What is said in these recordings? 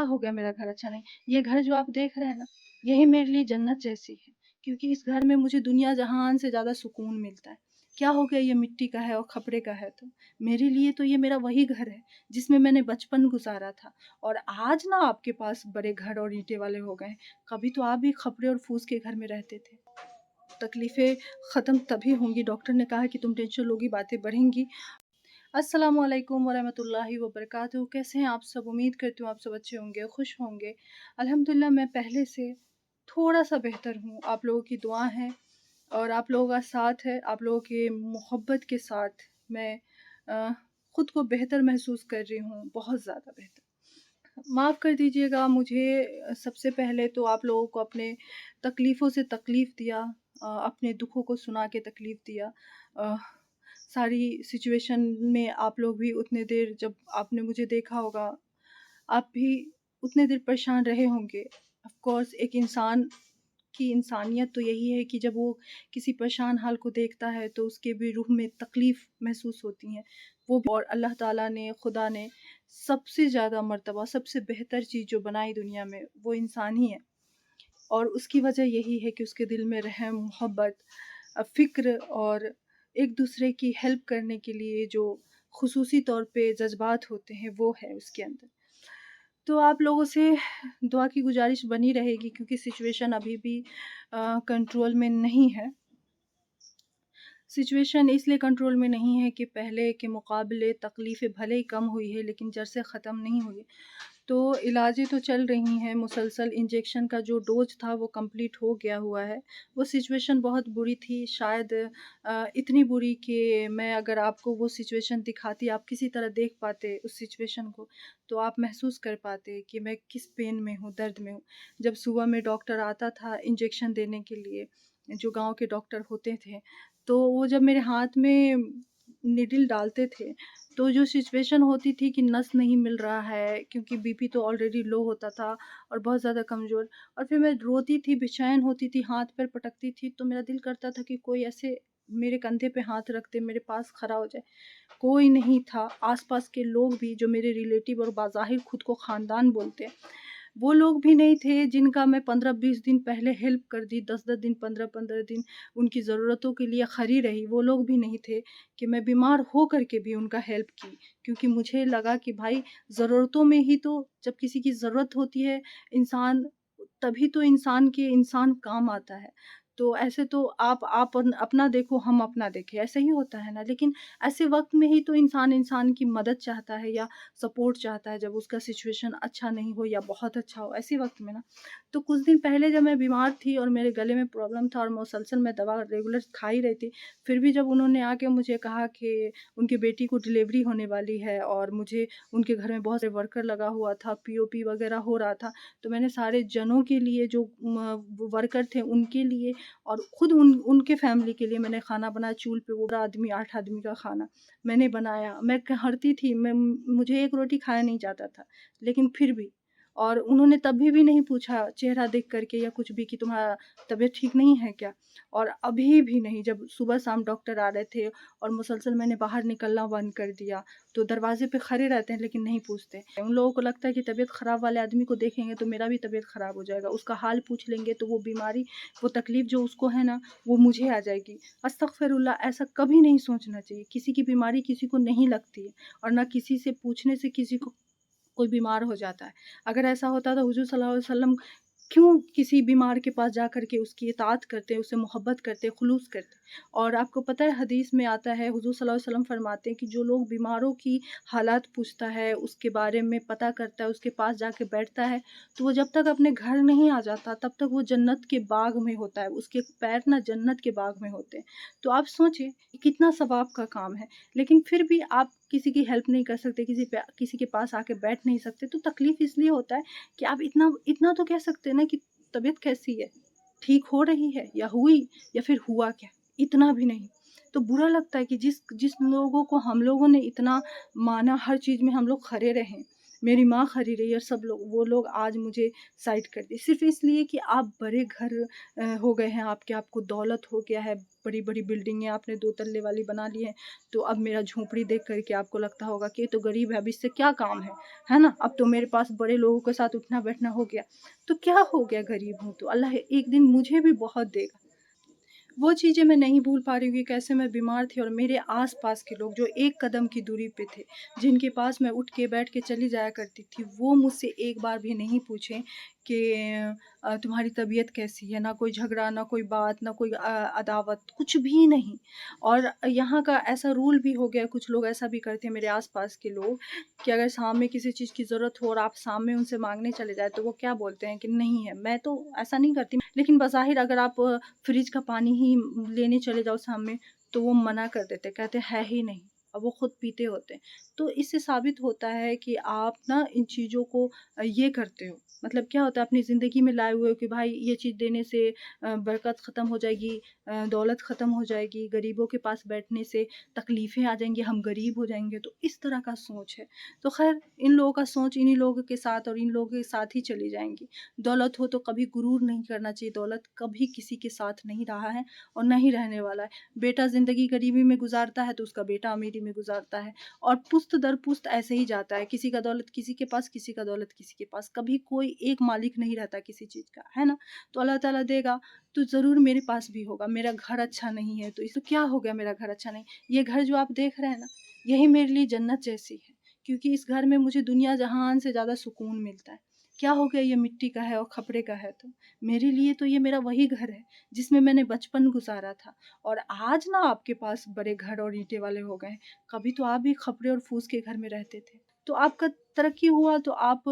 हो गया मेरा घर अच्छा नहीं? ये घर जो आप देख रहे हैं ना, यही मेरे लिए जन्नत जैसी है, क्योंकि इस घर में मुझे दुनिया जहान से ज़्यादा सुकून मिलता है। क्या हो गया, ये मिट्टी का है और खपड़े का है, तो मेरे लिए तो ये मेरा वही घर है जिसमें मैंने बचपन गुजारा था। और आज ना आपके पास बड़े घर और ईंटें वाले हो गए हैं, कभी तो आप भी खपड़े और फूस के घर में रहते थे। तकलीफ़ें ख़त्म तभी होंगी, डॉक्टर ने कहा कि तुम टेंशन लोगी बातें बढ़ेंगी। अस्सलामुअलैकुम वरहमतुल्लाहि वबरकातुहू। कैसे हैं आप सब? उम्मीद करती हूँ आप सब अच्छे होंगे, खुश होंगे। अल्हम्दुलिल्लाह मैं पहले से थोड़ा-सा बेहतर हूँ। आप लोगों की दुआ है और आप लोगों का साथ है, आप लोगों के मोहब्बत के साथ मैं अ, ख़ुद को बेहतर महसूस कर रही हूँ, बहुत ज़्यादा बेहतर। माफ़ कर दीजिएगा मुझे, सबसे पहले तो आप लोगों को अपने तकलीफ़ों से तकलीफ़ दिया, अपने दुखों को सुना के तकलीफ़ दिया। अ, सारी सिचुएशन में आप लोग भी उतने देर जब आपने मुझे देखा होगा, आप भी उतने देर परेशान रहे होंगे। ऑफ़ कोर्स एक इंसान की इंसानियत तो यही है कि जब वो किसी परेशान हाल को देखता है तो उसके भी रूह में तकलीफ़ महसूस होती हैं। वो भी, और अल्लाह ताला ने, खुदा ने सबसे ज़्यादा मर्तबा, सबसे बेहतर चीज़ जो बनाई दुनिया में वो इंसान ही है। और उसकी वजह यही है कि उसके दिल में रहम, मोहब्बत, फ़िक्र और एक दूसरे की हेल्प करने के लिए जो ख़ुसूसी तौर पे जज़्बात होते हैं वो है उसके अंदर। तो आप लोगों से दुआ की गुज़ारिश बनी रहेगी, क्योंकि सिचुएशन अभी भी कंट्रोल में नहीं है। सिचुएशन इसलिए कंट्रोल में नहीं है कि पहले के मुकाबले तकलीफ़ें भले ही कम हुई है, लेकिन जड़ से ख़त्म नहीं हुई। तो इलाजें तो चल रही हैं, मुसलसल इंजेक्शन का जो डोज़ था वो कंप्लीट हो गया हुआ है। वो सिचुएशन बहुत बुरी थी, शायद इतनी बुरी कि मैं अगर आपको वो सिचुएशन दिखाती, आप किसी तरह देख पाते उस सिचुएशन को, तो आप महसूस कर पाते कि मैं किस पेन में हूँ, दर्द में हूँ। जब सुबह में डॉक्टर आता था इंजेक्शन देने के लिए, जो गाँव के डॉक्टर होते थे, तो वो जब मेरे हाथ में निडल डालते थे, तो जो सिचुएशन होती थी कि नस नहीं मिल रहा है, क्योंकि बीपी तो ऑलरेडी लो होता था और बहुत ज़्यादा कमज़ोर, और फिर मैं रोती थी, बेचैन होती थी, हाथ-पैर पटकती थी, तो मेरा दिल करता था कि कोई ऐसे मेरे कंधे पे हाथ रख दे, मेरे पास खड़ा हो जाए। कोई नहीं था, आस-पास के लोग भी जो मेरे रिलेटिव और बाज़ाहिर खुद को ख़ानदान बोलते हैं, वो लोग भी नहीं थे जिनका मैं 15-20 दिन पहले हेल्प कर दी, 10-10 दिन, 15-15 दिन उनकी ज़रूरतों के लिए खड़ी रही, वो लोग भी नहीं थे कि मैं बीमार हो कर के भी उनका हेल्प की। क्योंकि मुझे लगा कि भाई ज़रूरतों में ही तो, जब किसी की ज़रूरत होती है इंसान, तभी तो इंसान काम आता है। तो ऐसे तो आप अपना देखो, हम अपना देखें, ऐसे ही होता है ना। लेकिन ऐसे वक़्त में ही तो इंसान की मदद चाहता है या सपोर्ट चाहता है, जब उसका सिचुएशन अच्छा नहीं हो या बहुत अच्छा हो, ऐसे वक़्त में ना। तो कुछ दिन पहले जब मैं बीमार थी और मेरे गले में प्रॉब्लम था और मुसलसल मैं दवा रेगुलर खा ही रही थी, फिर भी जब उन्होंने आके मुझे कहा कि उनकी बेटी को डिलीवरी होने वाली है और मुझे उनके घर में बहुत से वर्कर लगा हुआ था, पीओपी वग़ैरह हो रहा था, तो मैंने सारे जनों के लिए, जो वर्कर थे उनके लिए और खुद उनके फैमिली के लिए मैंने खाना बनाया चूल्हे पे। वो बड़ा आदमी, 8 आदमी का खाना मैंने बनाया। मैं कहरती थी, मुझे एक रोटी खाया नहीं जाता था, लेकिन फिर भी, और उन्होंने तभी भी नहीं पूछा चेहरा देख कर के या कुछ भी कि तुम्हारा तबीयत ठीक नहीं है क्या? और अभी भी नहीं, जब सुबह-शाम डॉक्टर आ रहे थे और मुसलसल मैंने बाहर निकलना बंद कर दिया, तो दरवाज़े पे खड़े रहते हैं लेकिन नहीं पूछते। उन लोगों को लगता है कि तबीयत ख़राब वाले आदमी को देखेंगे तो मेरा भी तबीयत ख़राब हो जाएगा, उसका हाल पूछ लेंगे तो वो बीमारी, वो तकलीफ़ जो उसको है ना, वो मुझे आ जाएगी। अस्तग़फ़िरुल्लाह, ऐसा कभी नहीं सोचना चाहिए। किसी की बीमारी किसी को नहीं लगती है और ना किसी से पूछने से किसी को कोई बीमार हो जाता है। अगर ऐसा होता तो हुज़ूर सल्लल्लाहु अलैहि वसल्लम क्यों किसी बीमार के पास जा कर के उसकी इताअत करते, उससे मोहब्बत करते, खुलूस करते। और आपको पता है हदीस में आता है, हुज़ूर सल्लल्लाहु अलैहि वसल्लम फरमाते हैं कि जो लोग बीमारों की हालात पूछता है, उसके बारे में पता करता है, उसके पास जाके बैठता है, तो वो जब तक अपने घर नहीं आ जाता तब तक वो जन्नत के बाग में होता है, उसके पैर ना जन्नत के बाग में होते हैं। तो आप सोचिए कितना सवाब का काम है, लेकिन फिर भी आप किसी की हेल्प नहीं कर सकते, किसी के पास आके बैठ नहीं सकते। तो तकलीफ़ इसलिए होता है कि आप इतना इतना तो कह सकते हैं ना कि तबीयत कैसी है? ठीक हो रही है या हुई या फिर हुआ क्या? इतना भी नहीं। तो बुरा लगता है कि जिस जिस लोगों को हम लोगों ने इतना माना, हर चीज़ में हम लोग खड़े रहें, मेरी माँ खड़ी रही और सब लोग, वो लोग आज मुझे साइड कर दिए सिर्फ़ इसलिए कि आप बड़े घर हो गए हैं आपके, आपको दौलत हो गया है, बड़ी-बड़ी बिल्डिंगें आपने 2 तल्ले वाली बना ली हैं, तो अब मेरा झोंपड़ी देख कर के आपको लगता होगा कि ये तो गरीब है, अब इससे क्या काम है ना? अब तो मेरे पास बड़े लोगों के साथ उठना-बैठना हो गया, तो क्या हो गया, गरीब हूँ तो, अल्लाह एक दिन मुझे भी बहुत देगा। वो चीज़ें मैं नहीं भूल पा रही हूँ कि कैसे मैं बीमार थी और मेरे आस-पास के लोग जो एक कदम की दूरी पे थे, जिनके पास मैं उठ के बैठ के चली जाया करती थी, वो मुझसे एक बार भी नहीं पूछे कि तुम्हारी तबीयत कैसी है? ना कोई झगड़ा, ना कोई बात, ना कोई अदावत, कुछ भी नहीं। और यहाँ का ऐसा रूल भी हो गया, कुछ लोग ऐसा भी करते हैं मेरे आस-पास के लोग कि अगर सामने किसी चीज़ की ज़रूरत हो और आप सामने उनसे माँगने चले जाएँ, तो वो क्या बोलते हैं कि नहीं है। मैं तो ऐसा नहीं करती, लेकिन बज़ाहिर अगर आप फ्रिज का पानी ही लेने चले जाओ सामने, तो वो मना कर देते, कहते है ही नहीं, और वो खुद पीते होते हैं। तो इससे साबित होता है कि आप ना इन चीज़ों को ये करते हो, मतलब क्या होता है, अपनी ज़िंदगी में लाए हुए हो कि भाई ये चीज़ देने से बरकत ख़त्म हो जाएगी, दौलत ख़त्म हो जाएगी, गरीबों के पास बैठने से तकलीफ़ें आ जाएँगी, हम गरीब हो जाएँगे, तो इस तरह का सोच है। तो ख़ैर इन लोगों का सोच इन्हीं लोगों के साथ और इन लोगों के साथ ही चली जाएँगी। दौलत हो तो कभी गुरूर नहीं करना चाहिए, दौलत कभी किसी के साथ नहीं रहा है और नहीं रहने वाला है। बेटा ज़िंदगी गरीबी में गुज़ारता है तो उसका बेटा अमीरी में गुज़ारता है, और पुश्त दर पुश्त ऐसे ही जाता है, किसी का दौलत किसी के पास, किसी का दौलत किसी के पास, कभी कोई एक मालिक नहीं रहता किसी चीज़ का, है ना? तो अल्लाह ताला देगा तो ज़रूर मेरे पास भी होगा। मेरा घर अच्छा नहीं है तो इससे क्या हो गया, मेरा घर अच्छा नहीं, ये घर जो आप देख रहे हैं ना, यही मेरे लिए जन्नत जैसी है, क्योंकि इस घर में मुझे दुनिया जहान से ज़्यादा सुकून मिलता है। क्या हो गया, ये मिट्टी का है और खपड़े का है, तो मेरे लिए तो ये मेरा वही घर है जिसमें मैंने बचपन गुज़ारा था। और आज ना आपके पास बड़े घर और ईंटें वाले हो गए हैं, कभी तो आप भी खपड़े और फूस के घर में रहते थे। तो आपका तरक्की हुआ तो आप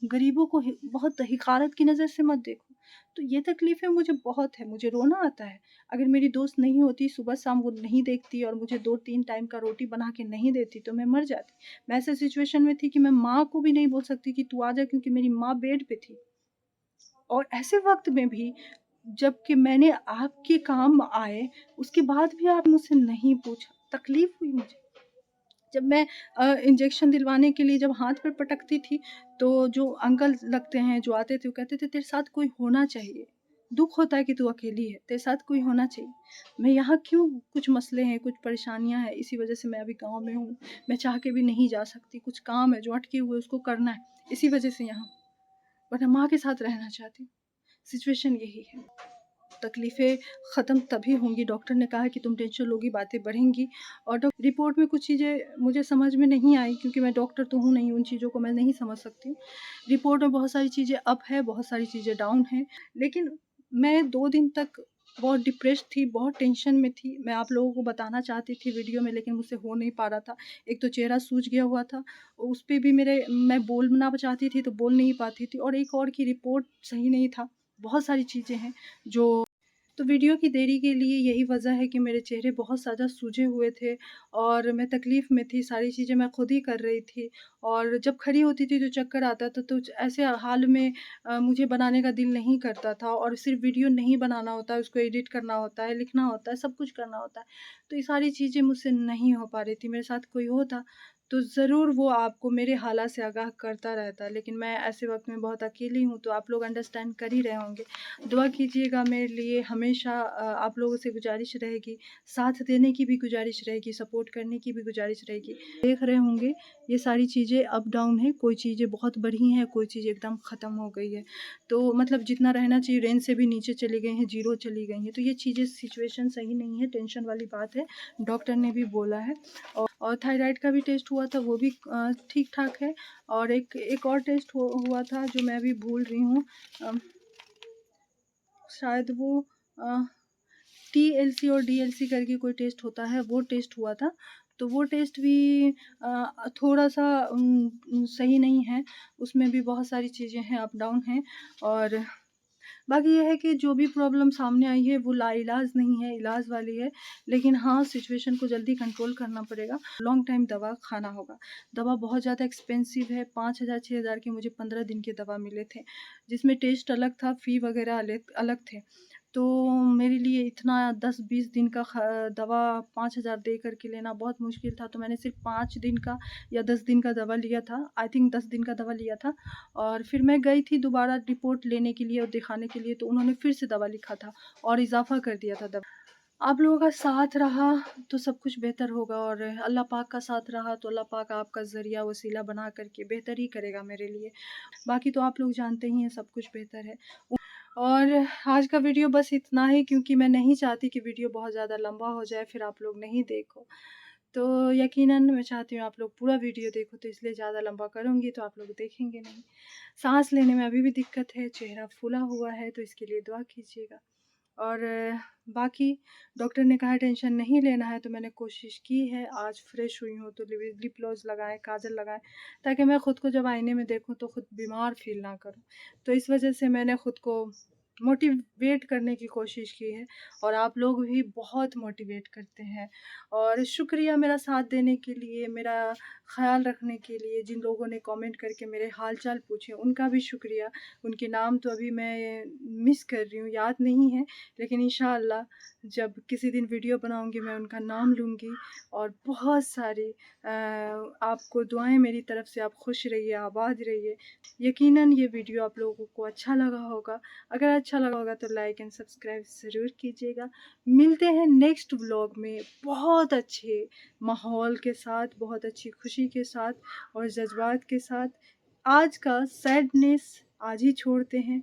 गरीबों को बहुत हिकारत की नज़र से मत देखो। तो ये तकलीफ़ें मुझे बहुत है, मुझे रोना आता है। अगर मेरी दोस्त नहीं होती, सुबह शाम वो नहीं देखती और मुझे 2-3 टाइम का रोटी बना के नहीं देती, तो मैं मर जाती। मैं ऐसे सिचुएशन में थी कि मैं माँ को भी नहीं बोल सकती कि तू आ जा, क्योंकि मेरी माँ बेड पे थी। और ऐसे वक़्त में भी जबकि मैंने आपके काम आए, उसके बाद भी आप मुझसे नहीं पूछा, तकलीफ़ हुई मुझे। जब मैं इंजेक्शन दिलवाने के लिए जब हाथ पे पटकती थी, तो जो अंकल लगते हैं, जो आते थे, वो कहते थे, "तेरे साथ कोई होना चाहिए। दुःख होता है कि तू अकेली है, तेरे साथ कोई होना चाहिए।" मैं यहाँ क्यों, कुछ मसले हैं, कुछ परेशानियाँ हैं, इसी वज़ह से मैं अभी गाँव में हूँ। मैं चाह के भी नहीं जा सकती, कुछ काम है जो अटके हुए, उसको करना है, इसी वज़ह से यहाँ, वरना माँ के साथ रहना चाहती हूँ। सिचुएशन यही है। तकलीफ़ें ख़त्म तभी होंगी, डॉक्टर ने कहा है कि तुम टेंशन लोगी, बातें बढ़ेंगी, और रिपोर्ट में कुछ चीज़ें मुझे समझ में नहीं आई, क्योंकि मैं डॉक्टर तो हूँ नहीं, उन चीज़ों को मैं नहीं समझ सकती हूँ। रिपोर्ट में बहुत सारी चीज़ें अप है, बहुत सारी चीज़ें डाउन हैं, लेकिन मैं 2 दिन तक बहुत डिप्रेस्ड थी, बहुत टेंशन में थी। मैं आप लोगों को बताना चाहती थी वीडियो में, लेकिन मुझसे हो नहीं पा रहा था। एक तो चेहरा सूज गया हुआ था, उस पे भी मैं बोलना चाहती थी तो बोल नहीं पाती थी, और एक और की रिपोर्ट सही नहीं था। बहुत सारी चीज़ें हैं जो, तो वीडियो की देरी के लिए यही वजह है कि मेरे चेहरे बहुत ज़्यादा सूजे हुए थे और मैं तकलीफ़ में थी, सारी चीज़ें मैं खुद ही कर रही थी, और जब खड़ी होती थी तो चक्कर आता था, तो ऐसे हाल में मुझे बनाने का दिल नहीं करता था, और सिर्फ़ वीडियो नहीं बनाना होता है, उसको एडिट करना होता है, लिखना होता है, सब कुछ करना होता है। तो ये सारी चीज़ें मुझसे नहीं हो पा रही थी। मेरे साथ कोई होता तो ज़रूर वो आपको मेरे हालात से आगाह करता रहता, लेकिन मैं ऐसे वक़्त में बहुत अकेली हूँ, तो आप लोग अंडरस्टैंड कर ही रहे होंगे। दुआ कीजिएगा मेरे लिए, हमेशा आप लोगों से गुजारिश रहेगी, साथ देने की भी गुजारिश रहेगी, सपोर्ट करने की भी गुजारिश रहेगी। देख रहे होंगे ये सारी चीज़ें अप डाउन है, कोई चीज़ें बहुत बढ़ी हैं, कोई चीज़ एकदम ख़त्म हो गई है। तो मतलब जितना रहना चाहिए रेंज से भी नीचे चली गई हैं, ज़ीरो चली गई हैं, तो ये चीज़ें सिचुएशन सही नहीं है, टेंशन वाली बात है, डॉक्टर ने भी बोला है। और थायराइड का भी टेस्ट हुआ था, वो भी ठीक-ठाक है, और एक और टेस्ट हुआ था जो मैं अभी भूल रही हूँ, शायद वो अ, टीएलसी और डीएलसी करके कोई टेस्ट होता है, वो टेस्ट हुआ था। तो वो टेस्ट भी थोड़ा-सा सही नहीं है, उसमें भी बहुत सारी चीज़ें हैं, अप डाउन हैं, और बाकी ये है कि जो भी प्रॉब्लम सामने आई है वो लाइलाज नहीं है, इलाज वाली है, लेकिन हाँ, सिचुएशन को जल्दी कंट्रोल करना पड़ेगा, लॉन्ग टाइम दवा खाना होगा। दवा बहुत ज़्यादा एक्सपेंसिव है, 5,000 6,000 के मुझे 15 दिन के दवा मिले थे, जिसमें टेस्ट अलग था, फ़ी वगैरह अलग अलग थे। तो मेरे लिए इतना 10-20 दिन का दवा 5,000 दे कर के लेना बहुत मुश्किल था। तो मैंने सिर्फ 5 दिन का या 10 दिन का दवा लिया था, आई थिंक 10 दिन का दवा लिया था। और फिर मैं गई थी दोबारा रिपोर्ट लेने के लिए और दिखाने के लिए, तो उन्होंने फिर से दवा लिखा था और इजाफ़ा कर दिया था दवा। आप लोगों का साथ रहा तो सब कुछ बेहतर होगा, और अल्लाह पाक का साथ रहा तो अल्लाह पाक आपका ज़रिया वसीला बना करके बेहतर ही करेगा मेरे लिए। बाकी तो आप लोग जानते ही हैं सब कुछ बेहतर है। और आज का वीडियो बस इतना ही, क्योंकि मैं नहीं चाहती कि वीडियो बहुत ज़्यादा लंबा हो जाए फिर आप लोग नहीं देखो। तो यकीनन मैं चाहती हूँ आप लोग पूरा वीडियो देखो, तो इसलिए ज़्यादा लंबा करूँगी तो आप लोग देखेंगे नहीं। सांस लेने में अभी भी दिक्कत है, चेहरा फूला हुआ है, तो इसके लिए दुआ कीजिएगा। और बाकी डॉक्टर ने कहा टेंशन नहीं लेना है, तो मैंने कोशिश की है। आज फ्रेश हुई हूँ तो लिप ग्लॉस लगाएं, काजल लगाएं, ताकि मैं ख़ुद को जब आईने में देखूँ तो ख़ुद बीमार फील ना करूँ। तो इस वजह से मैंने ख़ुद को मोटिवेट करने की कोशिश की है, और आप लोग भी बहुत मोटिवेट करते हैं। और शुक्रिया मेरा साथ देने के लिए, मेरा ख़्याल रखने के लिए। जिन लोगों ने कमेंट करके मेरे हाल चाल पूछे उनका भी शुक्रिया। उनके नाम तो अभी मैं मिस कर रही हूँ, याद नहीं है, लेकिन इंशाअल्लाह जब किसी दिन वीडियो बनाऊंगी मैं उनका नाम लूँगी। और बहुत सारी आपको दुआएं मेरी तरफ से। आप खुश रहिए, आबाद रहिए। यकीनन ये वीडियो आप लोगों को अच्छा लगा होगा। अगर अच्छा लगा होगा तो लाइक एंड सब्सक्राइब ज़रूर कीजिएगा। मिलते हैं नेक्स्ट व्लॉग में बहुत अच्छे माहौल के साथ, बहुत अच्छी खुशी के साथ और जज्बात के साथ। आज का सैडनेस आज ही छोड़ते हैं,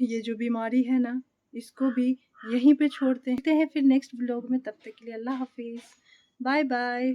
ये जो बीमारी है ना इसको भी यहीं पे छोड़ते हैं। फिर नेक्स्ट व्लॉग में, तब तक के लिए अल्लाह हाफिज़, बाय बाय।